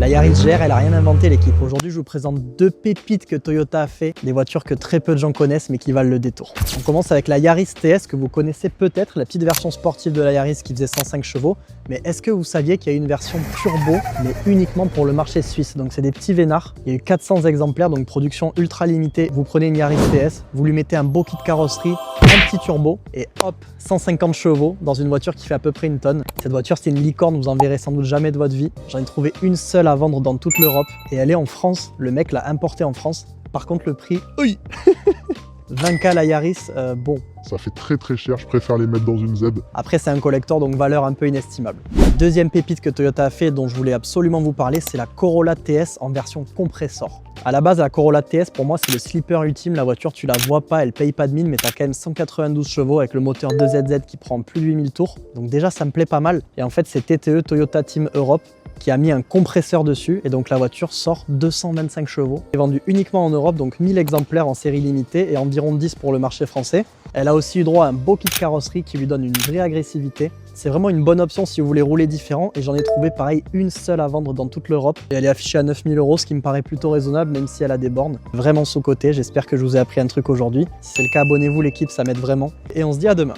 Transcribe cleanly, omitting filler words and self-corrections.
La Yaris GR, elle a rien inventé l'équipe. Aujourd'hui, je vous présente deux pépites que Toyota a fait, des voitures que très peu de gens connaissent mais qui valent le détour. On commence avec la Yaris TS que vous connaissez peut-être, la petite version sportive de la Yaris qui faisait 105 chevaux. Mais est-ce que vous saviez qu'il y a une version turbo, mais uniquement pour le marché suisse? Donc c'est des petits vénards. Il y a eu 400 exemplaires, donc production ultra limitée. Vous prenez une Yaris TS, vous lui mettez un beau kit carrosserie, un petit turbo et hop, 150 chevaux dans une voiture qui fait à peu près une tonne. Cette voiture, c'est une licorne, vous en verrez sans doute jamais de votre vie. J'en ai trouvé une seule à vendre dans toute l'Europe et elle est en France. Le mec l'a importée en France. Par contre, le prix, oui 20K la Yaris, bon. Ça fait très cher, je préfère les mettre dans une Z. Après, c'est un collector, donc valeur un peu inestimable. Deuxième pépite que Toyota a fait, dont je voulais absolument vous parler, c'est la Corolla TS en version compressor. À la base, la Corolla TS, pour moi, c'est le slipper ultime. La voiture, tu la vois pas, elle paye pas de mine, mais tu as quand même 192 chevaux avec le moteur 2ZZ qui prend plus de 8000 tours. Donc déjà, ça me plaît pas mal. Et en fait, c'est TTE, Toyota Team Europe, qui a mis un compresseur dessus. Et donc, la voiture sort 225 chevaux. Elle est vendue uniquement en Europe, donc 1000 exemplaires en série limitée et environ 10 pour le marché français. Elle a aussi eu droit à un beau kit carrosserie qui lui donne une vraie agressivité. C'est vraiment une bonne option si vous voulez rouler différent et j'en ai trouvé pareil une seule à vendre dans toute l'Europe. Et elle est affichée à 9000 €, ce qui me paraît plutôt raisonnable même si elle a des bornes. Vraiment sous-côté, j'espère que je vous ai appris un truc aujourd'hui. Si c'est le cas, abonnez-vous l'équipe, ça m'aide vraiment. Et on se dit à demain.